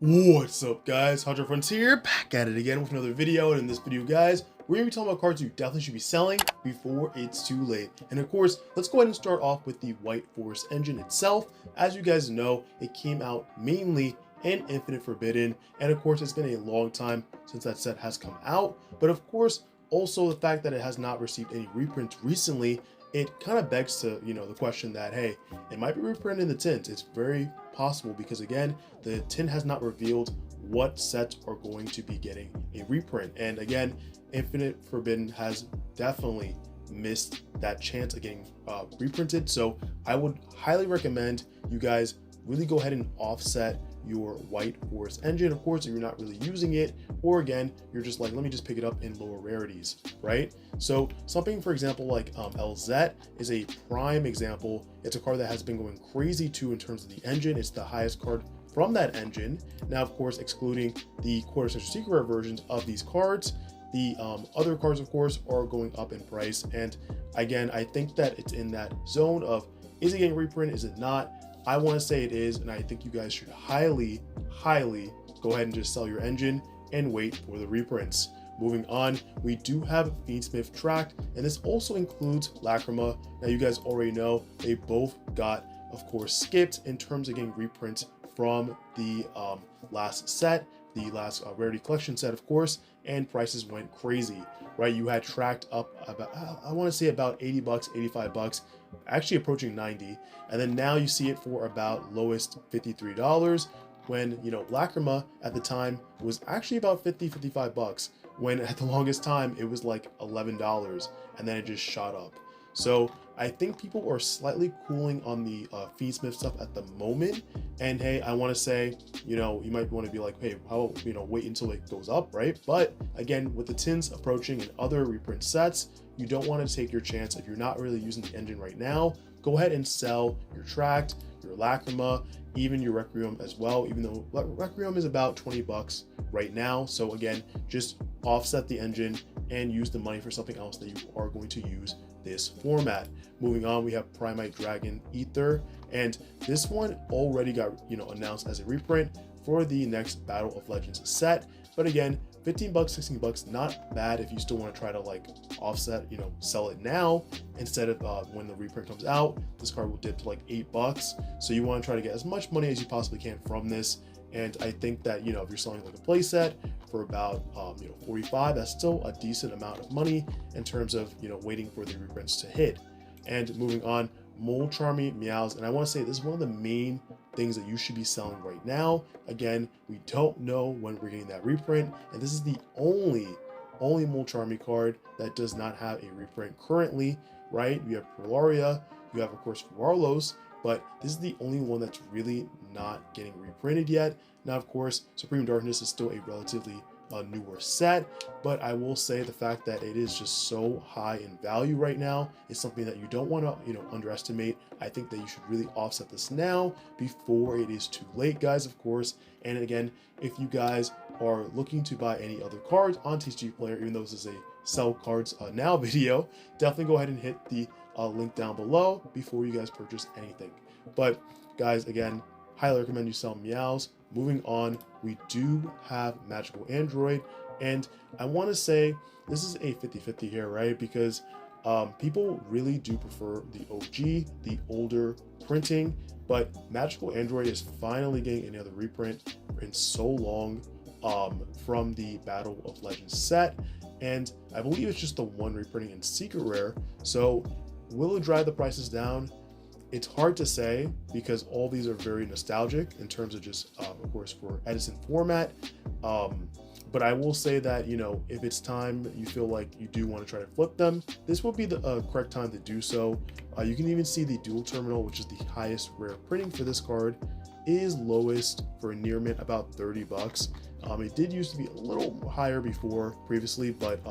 What's up, guys? Hunter Frontier back at it again with another video. And in this video, guys, we're gonna be talking about cards you definitely should be selling before it's too late. And of course, let's go ahead and start off with the White Forest engine itself. As you guys know, it came out mainly in Infinite Forbidden, and of course, it's been a long time since that set has come out. But of course, also the fact that it has not received any reprints recently, it kind of begs to, the question that, hey, it might be reprinted in the tint. It's very possible because, again, the tint has not revealed what sets are going to be getting a reprint. And again, Infinite Forbidden has definitely missed that chance of getting reprinted. So I would highly recommend you guys really go ahead and offset your White Forest engine. Of course, if you're not really using it, or again, you're just like, let me just pick it up in lower rarities, right? So something, for example, like Eldlich is a prime example. It's a card that has been going crazy too in terms of the engine. It's the highest card from that engine. Now, of course, excluding the quarter century secret rare versions of these cards, the other cards, of course, are going up in price. And again, I think that it's in that zone of, is it getting reprinted? Is it not? I want to say it is, and I think you guys should highly go ahead and just sell your engine and wait for the reprints. Moving on, we do have Fiendsmith tracked, and this also includes Lacrima. Now, you guys already know they both got, of course, skipped in terms of getting reprints from the last set, the last Rarity Collection set, of course, and prices went crazy, right? You had tracked up about, I want to say about 80 bucks, 85 bucks, actually approaching 90. And then now you see it for about lowest $53 when, Lacrima at the time was actually about 50, 55 bucks, when at the longest time it was like $11, and then it just shot up. So I think people are slightly cooling on the Fiendsmith stuff at the moment. And hey, I want to say, you might want to be like, hey, how, wait until it goes up, right? But again, with the tins approaching and other reprint sets, you don't want to take your chance. If you're not really using the engine right now, go ahead and sell your Tract, your Lacrima, even your Requiem as well, even though Requiem is about 20 bucks right now. So again, just offset the engine and use the money for something else that you are going to use this format. Moving on, we have Primite Dragon Ether, and this one already got announced as a reprint for the next Battle of Legends set. But again, 15 bucks, 16 bucks, not bad if you still want to try to like offset, sell it now instead of when the reprint comes out. This card will dip to like 8 bucks. So you want to try to get as much money as you possibly can from this. And I think that, if you're selling like a playset for about, 45, that's still a decent amount of money in terms of, waiting for the reprints to hit. And moving on, Molcharmy Meows. And I want to say this is one of the main things that you should be selling right now. Again, we don't know when we're getting that reprint. And this is the only Molcharmy card that does not have a reprint currently, right? You have Perlaria, you have, of course, Warlos, but this is the only one that's really not getting reprinted yet. Now, of course, Supreme Darkness is still a relatively newer set, but I will say the fact that it is just so high in value right now is something that you don't want to underestimate. I think that you should really offset this now before it is too late, guys, of course. And again, if you guys are looking to buy any other cards on TCGPlayer, even though this is a sell cards now video, definitely go ahead and hit the link down below before you guys purchase anything. But guys, again, highly recommend you sell Meows. Moving on, we do have Magical Android, and I want to say this is a 50-50 here, right? Because people really do prefer the OG, the older printing, but Magical Android is finally getting another reprint in so long from the Battle of Legends set, and I believe it's just the one reprinting in Secret Rare. So will it drive the prices down? It's hard to say because all these are very nostalgic in terms of just, of course, for Edison format. But I will say that, if it's time you feel like you do want to try to flip them, this will be the correct time to do so. You can even see the dual terminal, which is the highest rare printing for this card, is lowest for a near mint, about 30 bucks. It did used to be a little higher before previously, but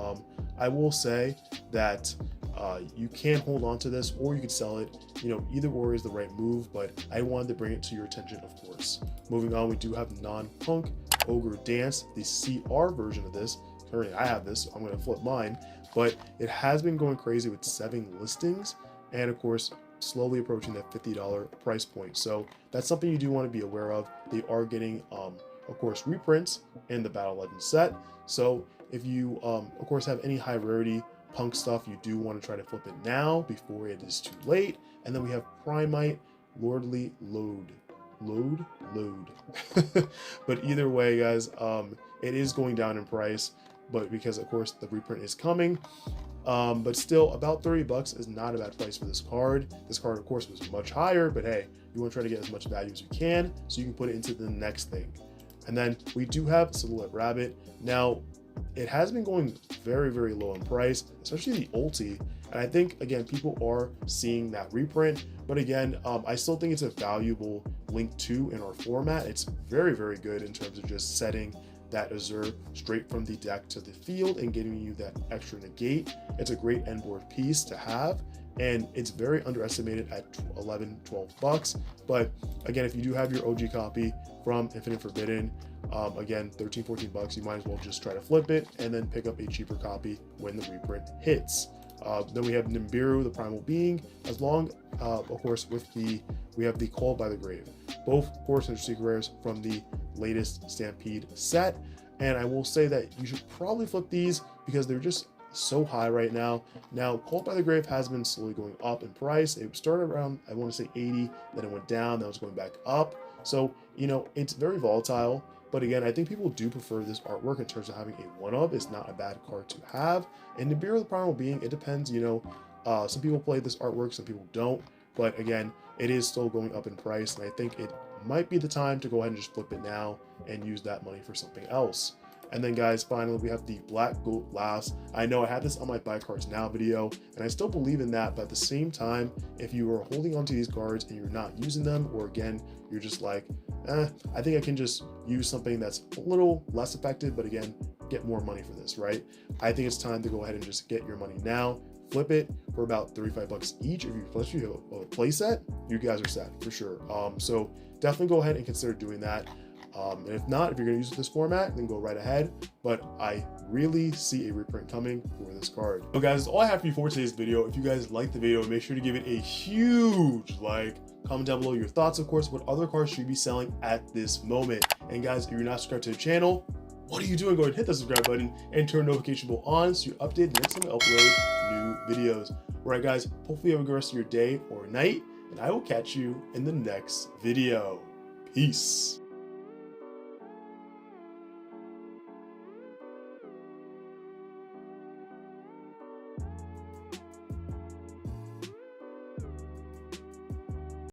I will say that you can hold on to this or you could sell it. Either or is the right move, but I wanted to bring it to your attention, of course. Moving on, we do have Non-Punk Ogre Dance, the CR version of this. Currently I have this, so I'm going to flip mine, but it has been going crazy with 7 listings, and of course slowly approaching that $50 price point. So that's something you do want to be aware of. They are getting of course, reprints in the Battle Legends set. So if you, of course, have any high rarity punk stuff, you do want to try to flip it now before it is too late. And then we have Primite, Lordly Load. But either way, guys, it is going down in price, but because of course the reprint is coming. But still, about 30 bucks is not a bad price for this card. This card, of course, was much higher, but hey, you want to try to get as much value as you can so you can put it into the next thing. And then we do have Silhouette Rabbit. Now, it has been going very, very low in price, especially the ulti. And I think, again, people are seeing that reprint. But again, I still think it's a valuable Link 2 in our format. It's very, very good in terms of just setting that Azure straight from the deck to the field and giving you that extra negate. It's a great end board piece to have, and it's very underestimated at 11, 12 bucks. But again, if you do have your OG copy from Infinite Forbidden, again, 13, 14 bucks, you might as well just try to flip it and then pick up a cheaper copy when the reprint hits. Then we have Nibiru, the Primal Being, as long, of course, we have the Called by the Grave. Both, of course, are secret rares from the latest Stampede set. And I will say that you should probably flip these because they're just so high right now. Now, Called by the Grave has been slowly going up in price. It started around, I want to say 80, then it went down, then it was going back up. So, you know, it's very volatile. But again, I think people do prefer this artwork in terms of having a one-of. It's not a bad card to have. And Nibiru, the Primal Being, it depends, you know, some people play this artwork, some people don't. But again, it is still going up in price, and I think it might be the time to go ahead and just flip it now and use that money for something else. And then, guys, finally, we have the Black Goat Last. I know I had this on my Buy Cards Now video, and I still believe in that, but at the same time, if you are holding onto these cards and you're not using them, or again, you're just like, I think I can just use something that's a little less effective, but again, get more money for this, right? I think it's time to go ahead and just get your money now, flip it for about 35 bucks each. If you have a play set, you guys are set for sure. So definitely go ahead and consider doing that. And if not, if you're going to use this format, then go right ahead. But I really see a reprint coming for this card. So guys, that's all I have for you for today's video. If you guys liked the video, make sure to give it a huge like. Comment down below your thoughts, of course, what other cards should you be selling at this moment. And guys, if you're not subscribed to the channel, what are you doing? Go ahead and hit that subscribe button and turn notification bell on so you're updated the next time I upload new videos. All right, guys, hopefully you have a good rest of your day or night, and I will catch you in the next video. Peace.